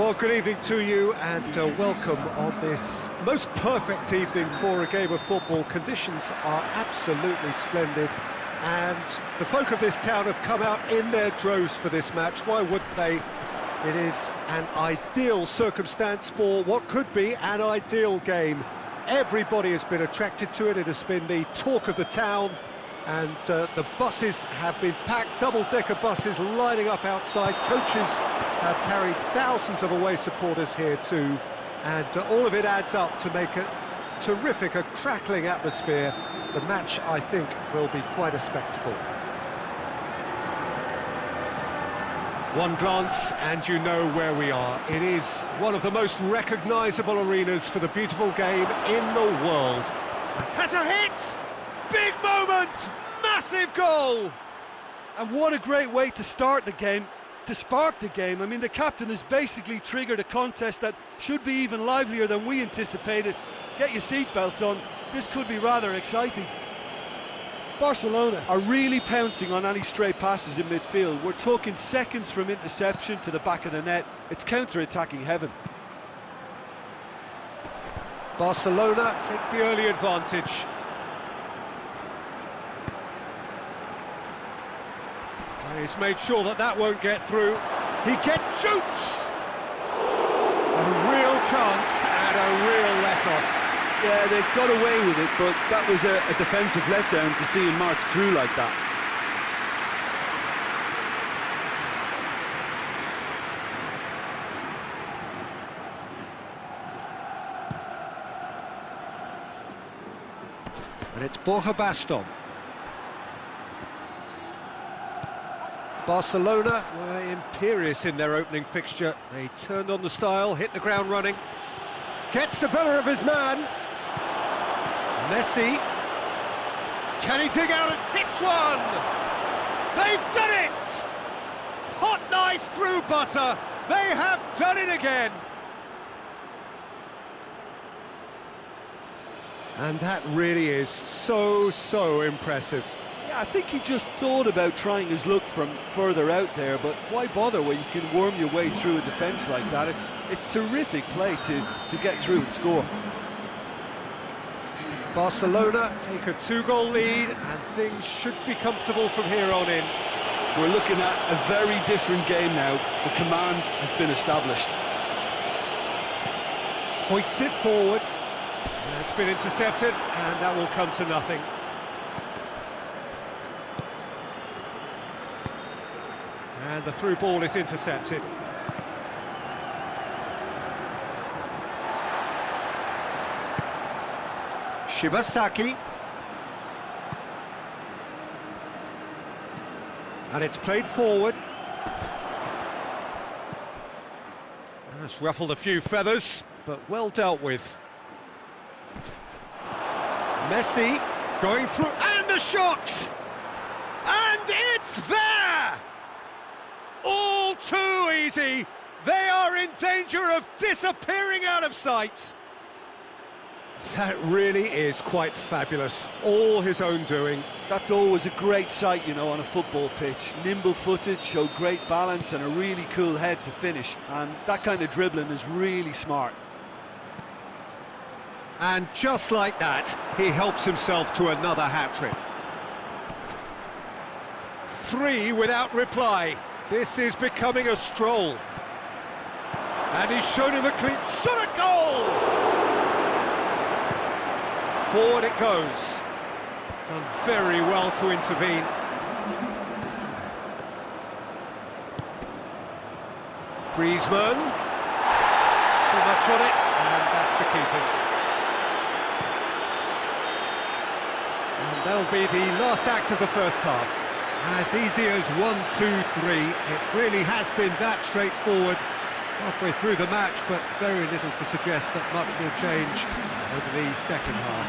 Well, good evening to you and welcome on this most perfect evening for a game of football. Conditions are absolutely splendid and the folk of this town have come out in their droves for this match. Why wouldn't they? It is an ideal circumstance for what could be an ideal game. Everybody has been attracted to it. It has been the talk of the town. And the buses have been packed, double-decker buses lining up outside. Coaches have carried thousands of away supporters here too, and all of it adds up to make a terrific, a crackling atmosphere. The match, I think, will be quite a spectacle. One glance and you know where we are. It is one of the most recognisable arenas for the beautiful game in the world. Has a hit! Big moment! Massive goal! And what a great way to start the game, to spark the game. I mean, the captain has basically triggered a contest that should be even livelier than we anticipated. Get your seatbelts on, this could be rather exciting. Barcelona are really pouncing on any stray passes in midfield. We're talking seconds from interception to the back of the net. It's counter-attacking heaven. Barcelona take the early advantage. He's made sure that that won't get through. He shoots! A real chance and a real let-off. Yeah, they've got away with it, but that was a defensive letdown to see him march through like that. And it's Borja Baston. Barcelona were imperious in their opening fixture. They turned on the style, hit the ground running. Gets the better of his man. Messi. Can he dig out and hits one? They've done it! Hot knife through butter. They have done it again. And that really is so impressive. Yeah, I think he just thought about trying his luck from further out there, but why bother when you can worm your way through a defence like that? It's terrific play to get through and score. Barcelona take a 2-goal lead and things should be comfortable from here on in. We're looking at a very different game now. The command has been established. Hoists it forward. And it's been intercepted and that will come to nothing. And the through ball is intercepted. Shibasaki. And it's played forward. That's ruffled a few feathers, but well dealt with. Messi going through, and the shot! And it's there! All too easy. They are in danger of disappearing out of sight. That really is quite fabulous. All his own doing. That's always a great sight, you know, on a football pitch. Nimble-footed, showed great balance and a really cool head to finish. And that kind of dribbling is really smart. And just like that, he helps himself to another hat-trick. 3 without reply. This is becoming a stroll. And he's shown him a clean shot at goal! Forward it goes. Done very well to intervene. Griezmann. Too much on it, and that's the keeper's. And that'll be the last act of the first half. As easy as 1, 2, 3. It really has been that straightforward halfway through the match, but very little to suggest that much will change over the second half.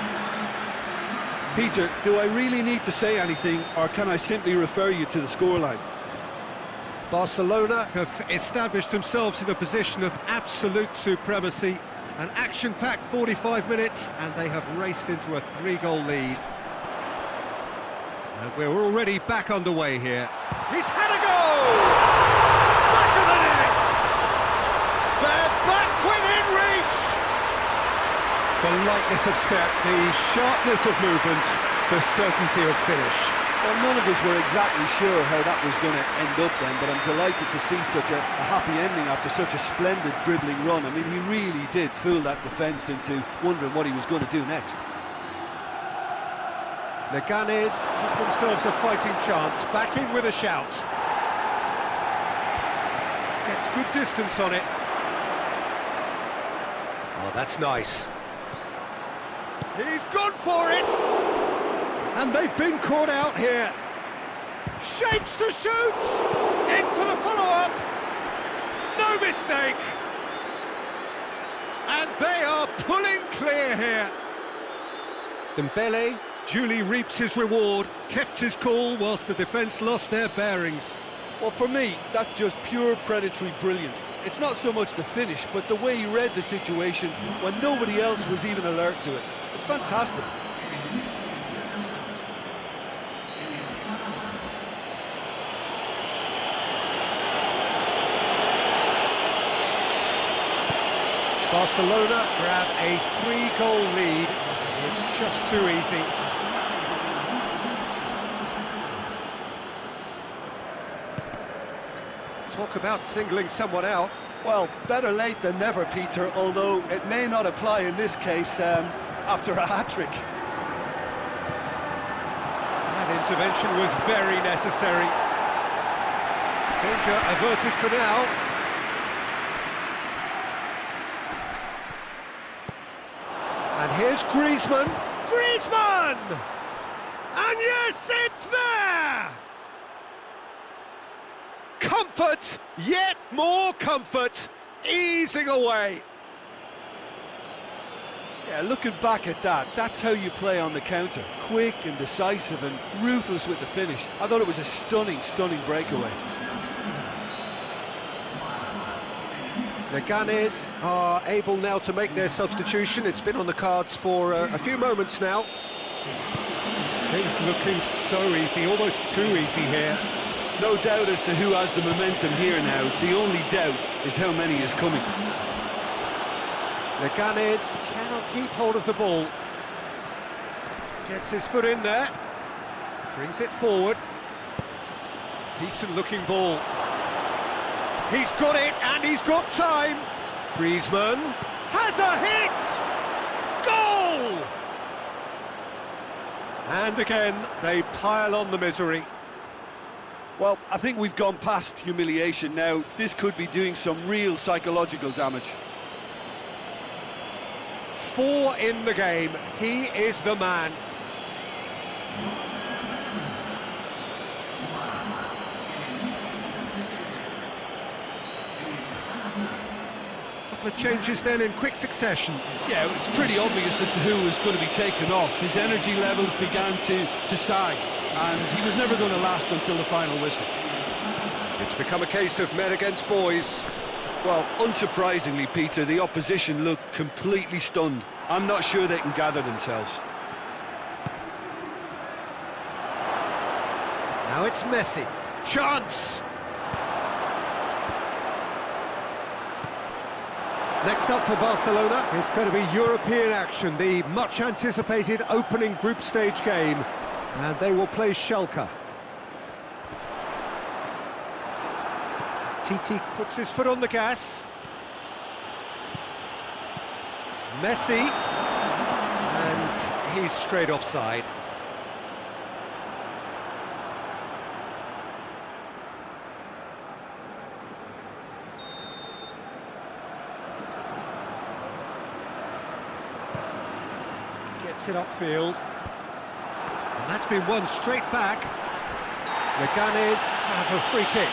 Peter, do I really need to say anything, or can I simply refer you to the scoreline? Barcelona have established themselves in a position of absolute supremacy. An action-packed 45 minutes, and they have raced into a 3-goal lead. And we're already back underway here. He's had a goal! Back of the net! back within reach! The lightness of step, the sharpness of movement, the certainty of finish. Well, none of us were exactly sure how that was going to end up then, but I'm delighted to see such a happy ending after such a splendid dribbling run. I mean, he really did fool that defence into wondering what he was going to do next. Leganes give themselves a fighting chance, back in with a shout. Gets good distance on it. Oh, that's nice. He's gone for it! And they've been caught out here. Shapes to shoot! In for the follow-up! No mistake! And they are pulling clear here. Dembele duly reaps his reward, kept his cool whilst the defence lost their bearings. Well, for me, that's just pure predatory brilliance. It's not so much the finish, but the way he read the situation when nobody else was even alert to it. It's fantastic. Barcelona grab a 3-goal lead. It's just too easy. Talk about singling someone out. Well, better late than never, Peter, although it may not apply in this case after a hat-trick. That intervention was very necessary. Danger averted for now. And here's Griezmann. Griezmann! And yes, it's there! Comfort, yet more comfort, easing away. Yeah, looking back at that, that's how you play on the counter. Quick and decisive and ruthless with the finish. I thought it was a stunning, stunning breakaway. Leganes are able now to make their substitution. It's been on the cards for a few moments now. Things looking so easy, almost too easy here. No doubt as to who has the momentum here now. The only doubt is how many is coming. Leganes cannot keep hold of the ball. Gets his foot in there. Brings it forward. Decent looking ball. He's got it and he's got time. Griezmann has a hit! Goal! And again, they pile on the misery. Well, I think we've gone past humiliation now. This could be doing some real psychological damage. 4 in the game. He is the man. Couple of changes then in quick succession. Yeah, it was pretty obvious as to who was going to be taken off. His energy levels began to sag, and he was never going to last until the final whistle. It's become a case of men against boys. Well, unsurprisingly, Peter, the opposition looked completely stunned. I'm not sure they can gather themselves. Now it's Messi. Chance! Next up for Barcelona, it's going to be European action, the much-anticipated opening group stage game, and they will play Schalke. Titi puts his foot on the gas. Messi, and he's straight offside. Gets it upfield. And that's been won straight back. Leganes have a free kick.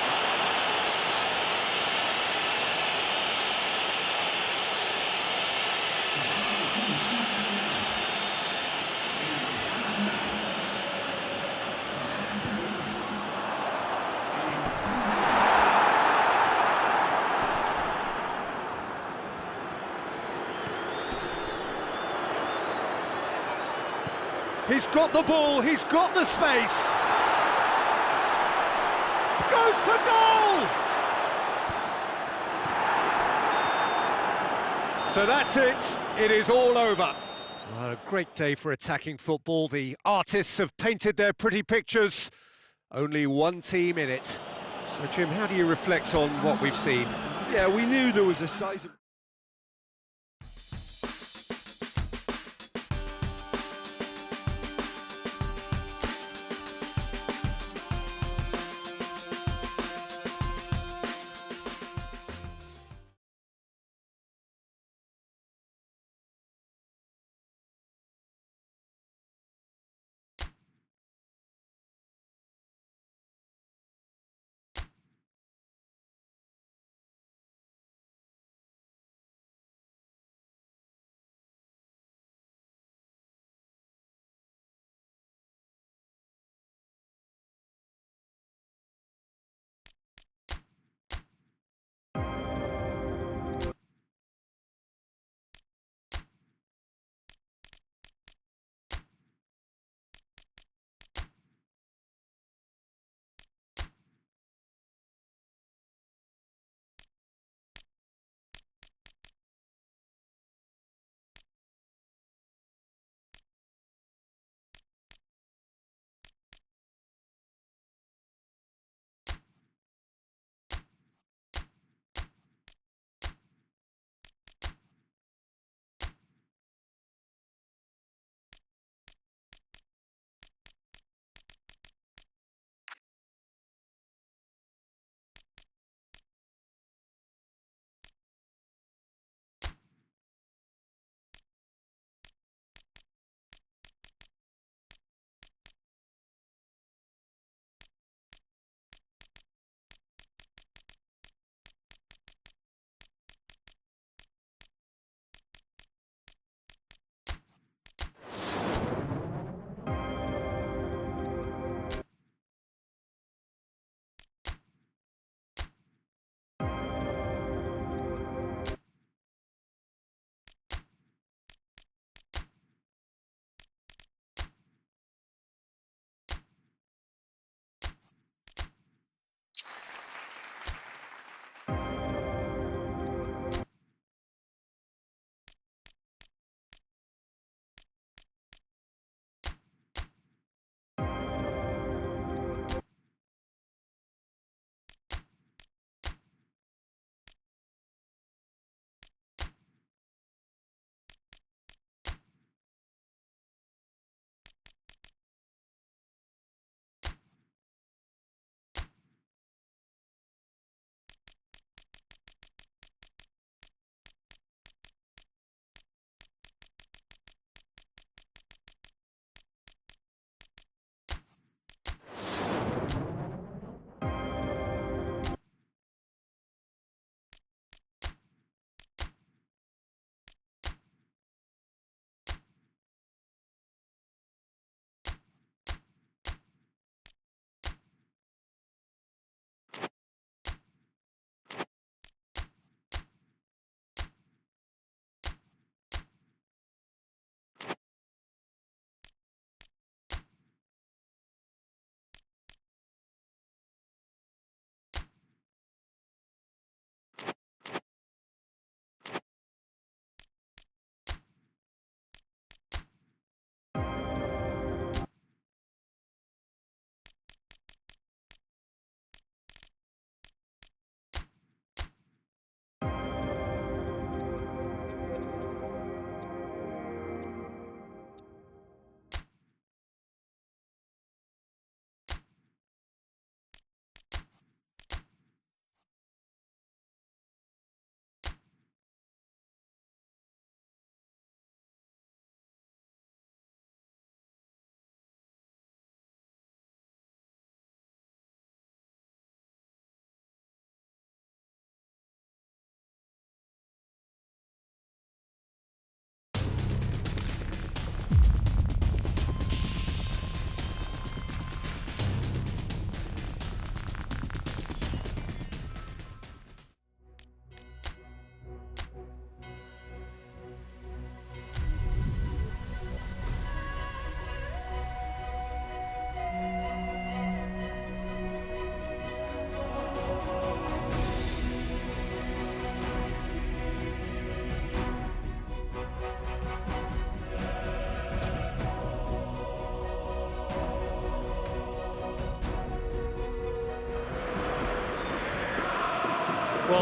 He's got the ball, he's got the space. Goes for goal! So that's it. It is all over. Well, a great day for attacking football. The artists have painted their pretty pictures. Only one team in it. So, Jim, how do you reflect on what we've seen? Yeah, we knew there was a size.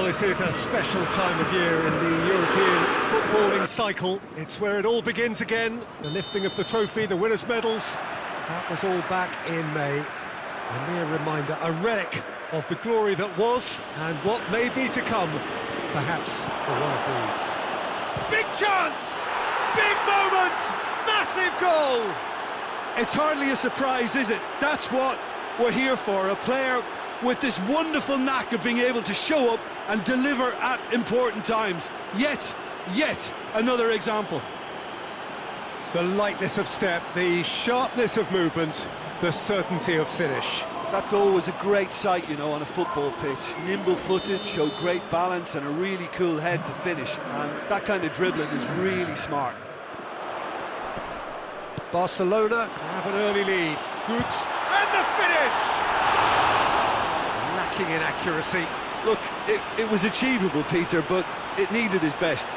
this is a special time of year in the European footballing cycle. It's where it all begins again. The lifting of the trophy, the winners' medals. That was all back in May. A mere reminder, a relic of the glory that was and what may be to come, perhaps for one of these. Big chance! Big moment! Massive goal! It's hardly a surprise, is it? That's what we're here for, a player with this wonderful knack of being able to show up and deliver at important times. Yet another example. The lightness of step, the sharpness of movement, the certainty of finish. That's always a great sight, you know, on a football pitch. Nimble-footed, showed great balance and a really cool head to finish. And that kind of dribbling is really smart. Barcelona have an early lead. Good, and the finish! Lacking in accuracy. Look, it was achievable, Peter, but it needed his best.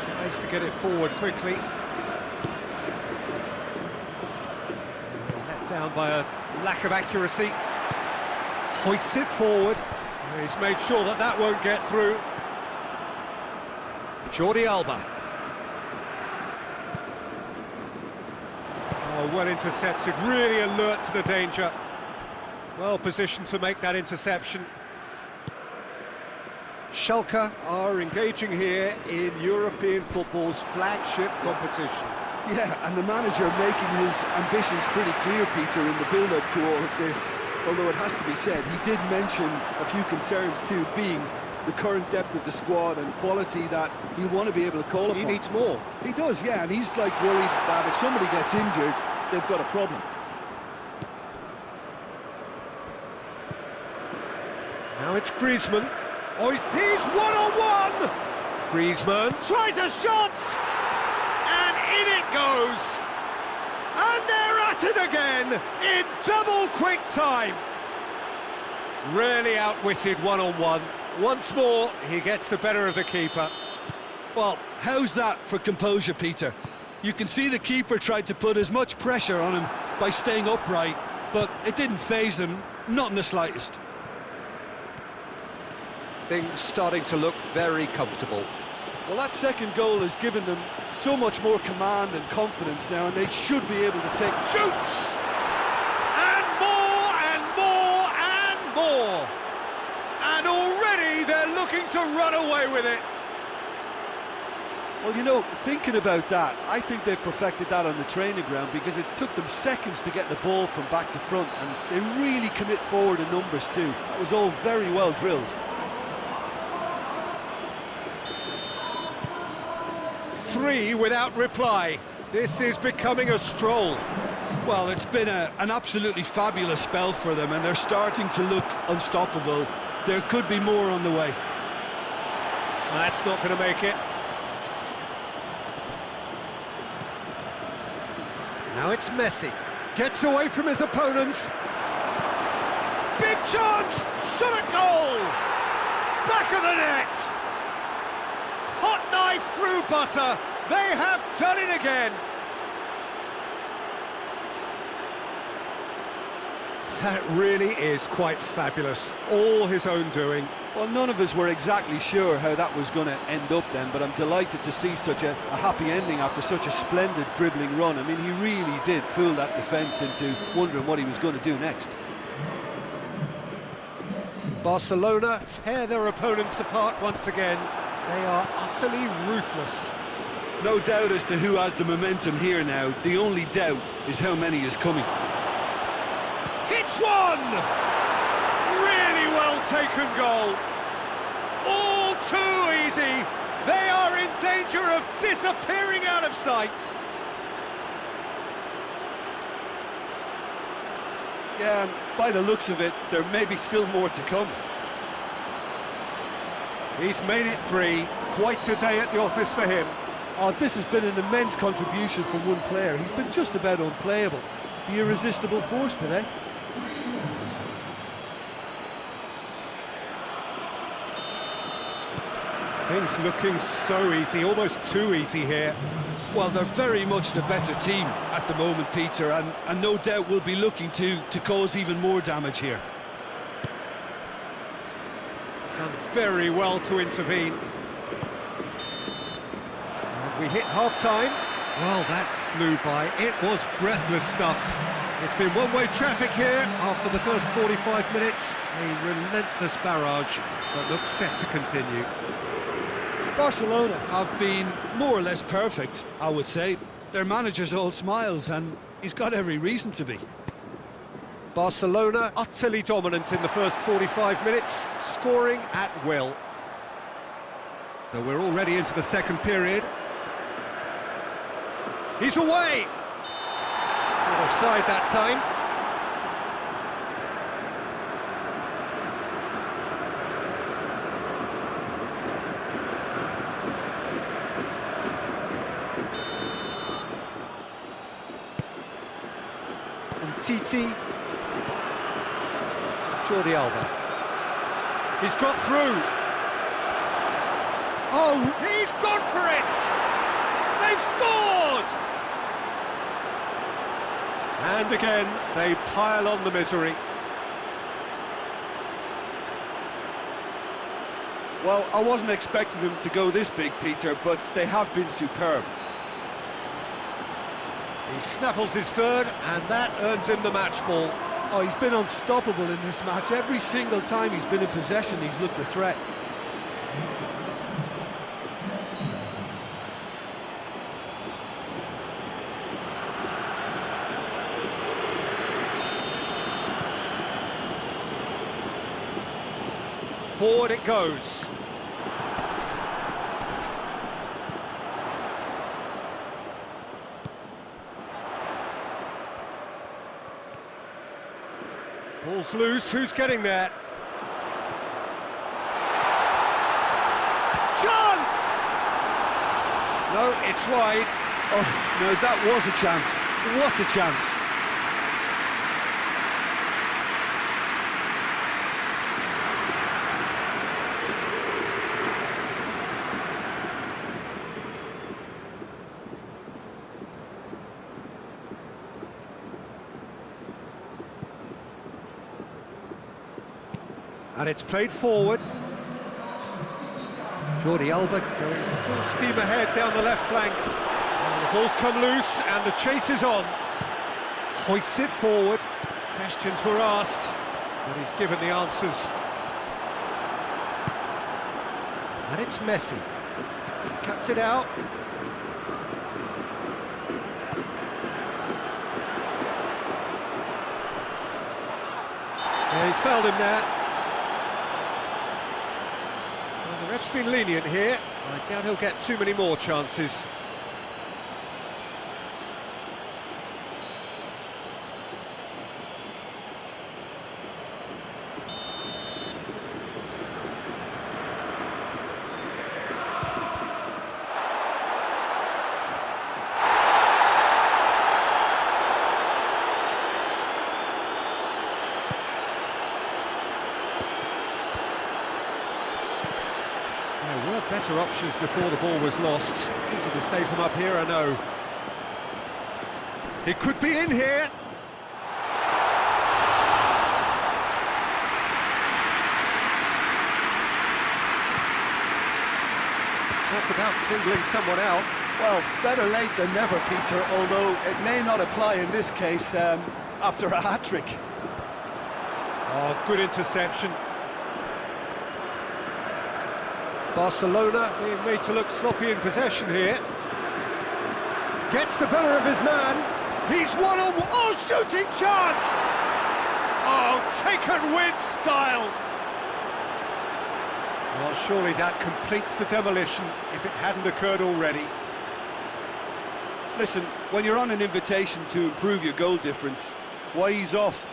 Tries to get it forward quickly. Let down by a lack of accuracy. Hoists it forward. He's made sure that that won't get through. Jordi Alba. Oh, well intercepted, really alert to the danger. Well positioned to make that interception. Schalke are engaging here in European football's flagship competition. Yeah, and the manager making his ambitions pretty clear, Peter, in the build-up to all of this. Although it has to be said, he did mention a few concerns too, being the current depth of the squad and quality that he'll want to be able to call upon. He needs more. He does, yeah, and he's like worried that if somebody gets injured, they've got a problem. Now it's Griezmann. Oh, he's one-on-one! Griezmann tries a shot! And in it goes! And they're at it again in double quick time. Really outwitted one-on-one. Once more, he gets the better of the keeper. Well, how's that for composure, Peter? You can see the keeper tried to put as much pressure on him by staying upright, but it didn't faze him, not in the slightest. Things starting to look very comfortable. Well, that second goal has given them so much more command and confidence now, and they should be able to take... Shoots! And more, and more, and more! And already they're looking to run away with it. Well, you know, thinking about that, I think they've perfected that on the training ground because it took them seconds to get the ball from back to front, and they really commit forward in numbers too. That was all very well drilled. Three without reply. This is becoming a stroll. Well, it's been an absolutely fabulous spell for them, and they're starting to look unstoppable. There could be more on the way. That's not going to make it. Now it's Messi. Gets away from his opponents. Big chance! Shot at goal! Back of the net! Hot knife through butter. They have done it again. That really is quite fabulous. All his own doing. Well, none of us were exactly sure how that was going to end up then, but I'm delighted to see such a happy ending after such a splendid dribbling run. I mean, he really did fool that defence into wondering what he was going to do next. Barcelona tear their opponents apart once again. They are utterly ruthless. No doubt as to who has the momentum here now. The only doubt is how many is coming. Hits one! Really well taken goal. All too easy. They are in danger of disappearing out of sight. Yeah, by the looks of it, there may be still more to come. He's made it three. Quite a day at the office for him. Oh, this has been an immense contribution from one player. He's been just about unplayable. The irresistible force today. Things looking so easy, almost too easy here. Well, they're very much the better team at the moment, Peter, and no doubt will be looking to cause even more damage here. Done very well to intervene. And we hit half-time. Well, that flew by. It was breathless stuff. It's been one-way traffic here after the first 45 minutes. A relentless barrage that looks set to continue. Barcelona have been more or less perfect, I would say. Their manager's all smiles, and he's got every reason to be. Barcelona utterly dominant in the first 45 minutes, scoring at will. So we're already into the second period. He's away! Not offside that time. Titi, Jordi Alba. He's got through. Oh, he's gone for it! They've scored! And again, they pile on the misery. Well, I wasn't expecting them to go this big, Peter, but they have been superb. He snaffles his third, and that earns him the match ball. Oh, he's been unstoppable in this match. Every single time he's been in possession, he's looked a threat. Forward it goes. Ball's loose, who's getting there? Chance! No, it's wide. Oh, no, that was a chance. What a chance. And it's played forward. Jordi Alba going full steam ahead down the left flank. And the ball's come loose and the chase is on. Hoists it forward. Questions were asked, but he's given the answers. And it's Messi. Cuts it out. Yeah, he's fouled him there. The ref's been lenient here. I doubt he'll get too many more chances. There were better options before the ball was lost. Easy to save from up here, I know. It could be in here. Talk about singling someone out. Well, better late than never, Peter, although it may not apply in this case after a hat-trick. Oh, good interception. Barcelona being made to look sloppy in possession here. Gets the better of his man. He's one on... Oh, shooting chance! Oh, taken with style! Well, surely that completes the demolition if it hadn't occurred already. Listen, when you're on an invitation to improve your goal difference, why ease off?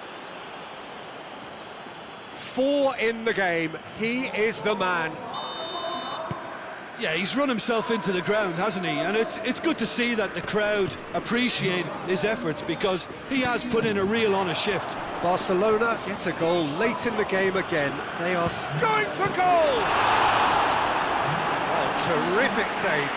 4 in the game. He is the man. Yeah, he's run himself into the ground, hasn't he? And it's good to see that the crowd appreciate his efforts because he has put in a real honest shift. Barcelona gets a goal late in the game again. They are going for goal! Terrific save.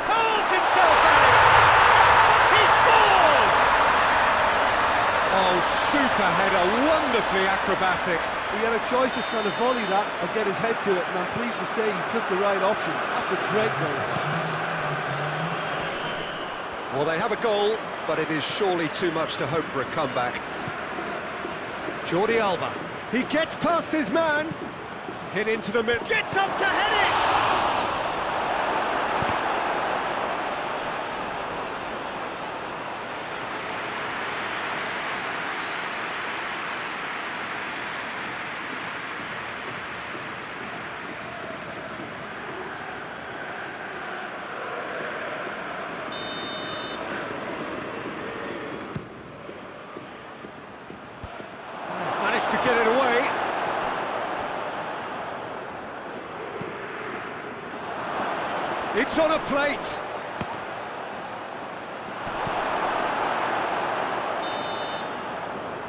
Hurls himself at it! He scores! Oh, super header, wonderfully acrobatic. He had a choice of trying to volley that or get his head to it, and I'm pleased to say he took the right option. That's a great goal. Well, they have a goal, but it is surely too much to hope for a comeback. Jordi Alba. He gets past his man. Hit into the middle. Gets up to head it! Managed to get it away. It's on a plate.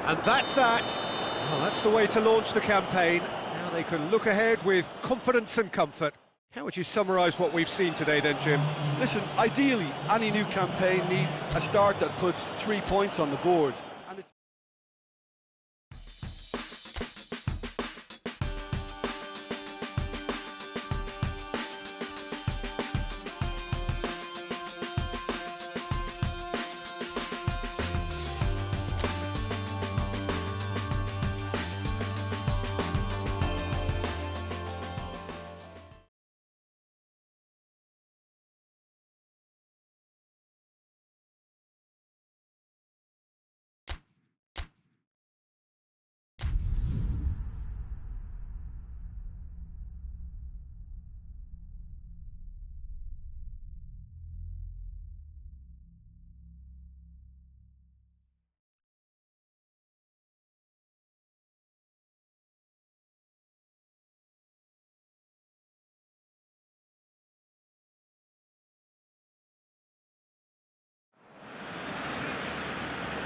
And that's that. Well, that's the way to launch the campaign. Now they can look ahead with confidence and comfort. How would you summarise what we've seen today then, Jim? Listen, ideally, any new campaign needs a start that puts 3 points on the board. And it's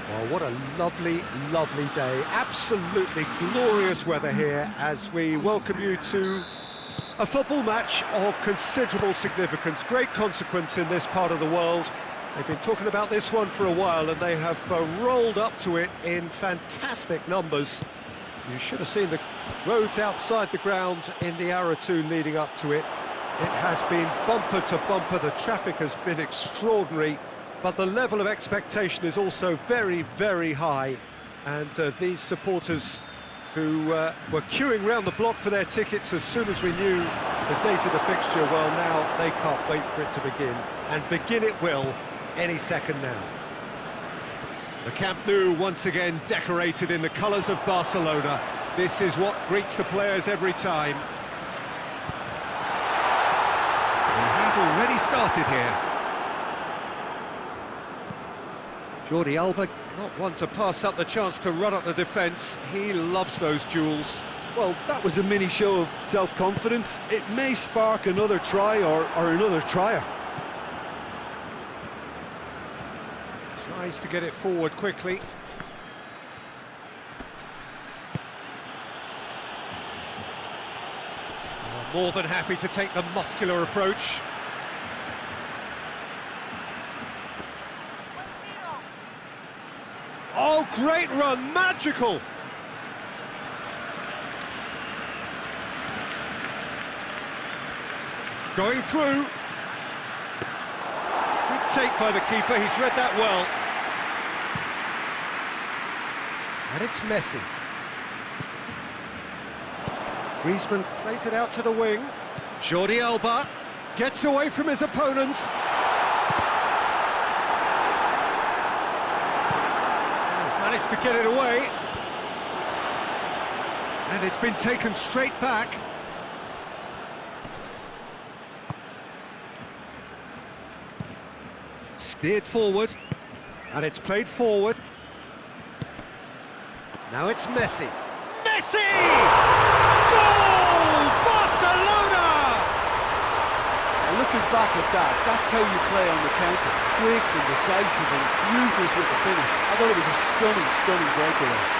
Well, what a lovely, lovely day. Absolutely glorious weather here as we welcome you to a football match of considerable significance, great consequence in this part of the world. They've been talking about this one for a while and they have rolled up to it in fantastic numbers. You should have seen the roads outside the ground in the hour or two leading up to it. It has been bumper to bumper, the traffic has been extraordinary. But the level of expectation is also very, very high. And these supporters who were queuing round the block for their tickets as soon as we knew the date of the fixture, well, now they can't wait for it to begin. And begin it will any second now. The Camp Nou once again decorated in the colours of Barcelona. This is what greets the players every time. We have already started here. Jordi Alba, not one to pass up the chance to run up the defence. He loves those duels. Well, that was a mini show of self-confidence. It may spark another try or another trier. Tries to get it forward quickly. More than happy to take the muscular approach. Oh, great run, magical! Going through. Good take by the keeper, he's read that well. And it's Messi. Griezmann plays it out to the wing. Jordi Alba gets away from his opponents. Managed to get it away. And it's been taken straight back. Steered forward. And it's played forward. Now it's Messi. Messi! Goal! Barcelona! And looking back at that, that's how you play on the counter. Quick and decisive and ruthless with the finish. I thought it was a stunning, stunning breakaway.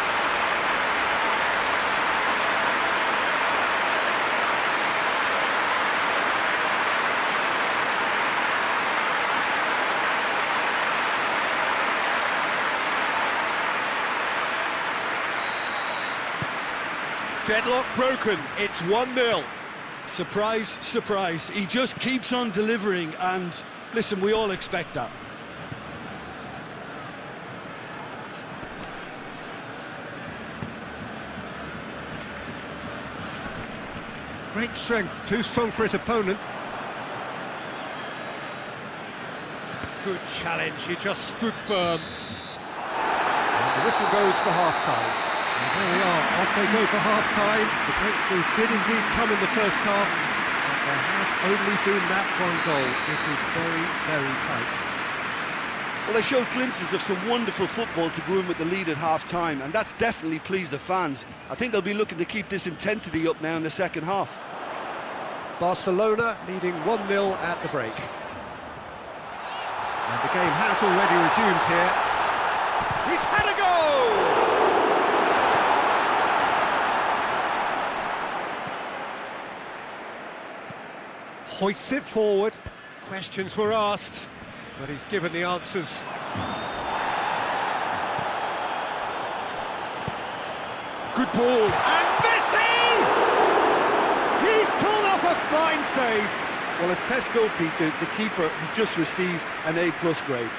Deadlock broken, it's 1-0. Surprise, surprise. He just keeps on delivering, and listen, we all expect that. Great strength, too strong for his opponent. Good challenge, he just stood firm. And the whistle goes for half-time. And there we are, off they go for half-time. The breakthrough did indeed come in the first half, but there has only been that one goal. It is very, very tight. Well, they showed glimpses of some wonderful football to go in with the lead at half-time, and that's definitely pleased the fans. I think they'll be looking to keep this intensity up now in the second half. Barcelona leading 1-0 at the break. And the game has already resumed here. He's had a goal! Hoists it forward. Questions were asked, but he's given the answers. Good ball, and Messi! He's pulled off a fine save. Well, as test goal, Peter, the keeper has just received an A+ grade.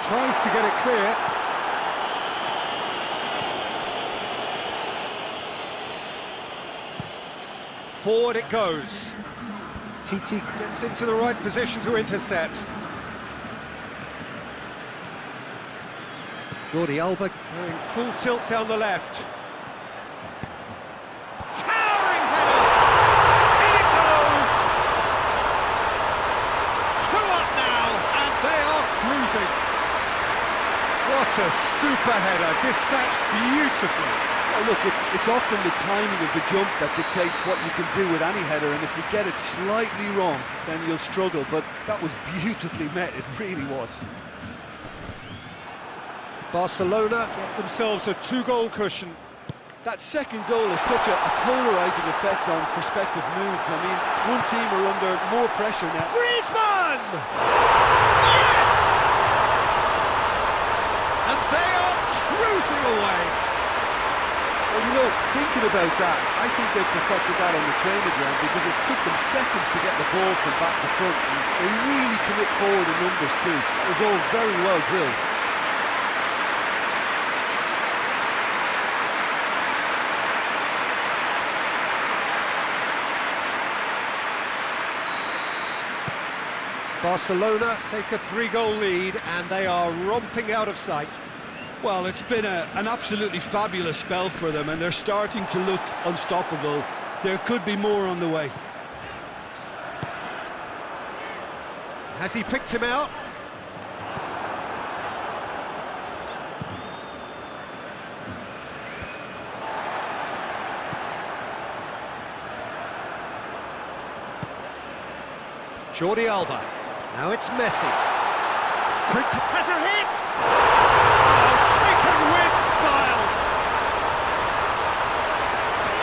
Tries to get it clear. Forward it goes. Titi gets into the right position to intercept. Jordi Alba going full tilt down the left. Towering header! In it goes! 2 up now, and they are cruising. What a super header, dispatched beautifully. Well, look, it's often the timing of the jump that dictates what you can do with any header, and if you get it slightly wrong, then you'll struggle, but that was beautifully met, it really was. Barcelona get themselves a 2-goal cushion. That second goal has such a polarising effect on prospective moods. I mean, one team are under more pressure now. Griezmann! Yes! And they are cruising away. Well, you know, thinking about that, I think they perfected that on the training ground because it took them seconds to get the ball from back to front. And they really commit forward in numbers too. It was all very well drilled. Barcelona take a 3-goal lead and they are romping out of sight. Well, it's been an absolutely fabulous spell for them, and they're starting to look unstoppable. There could be more on the way. Has he picked him out? Jordi Alba. Now it's Messi. Quick, has a hit! Oh, taken with style!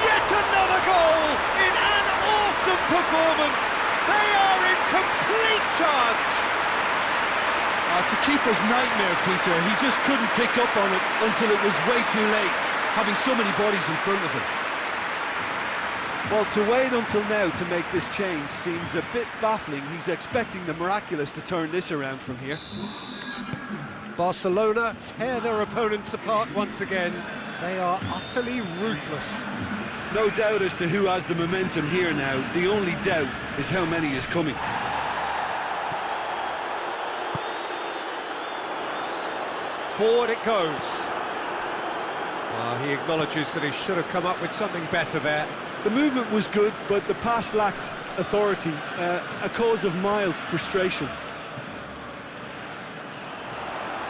Yet another goal in an awesome performance! They are in complete charge! Oh, it's a keeper's nightmare, Peter. He just couldn't pick up on it until it was way too late, having so many bodies in front of him. Well, to wait until now to make this change seems a bit baffling. He's expecting the miraculous to turn this around from here. Barcelona tear their opponents apart once again. They are utterly ruthless. No doubt as to who has the momentum here now. The only doubt is how many is coming. Forward it goes. He acknowledges that he should have come up with something better there. The movement was good, but the pass lacked authority, a cause of mild frustration.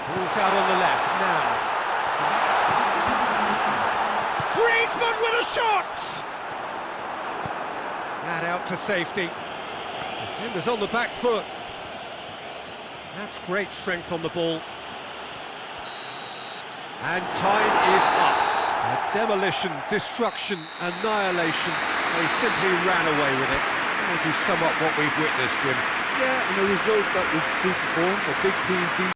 Ball's out on the left now. Griezmann with a shot! That out to safety. Defenders on the back foot. That's great strength on the ball. And time is up. A demolition, destruction, annihilation. They simply ran away with it. Maybe sum up what we've witnessed, Jim. Yeah, and a result that was true to form. A big team beat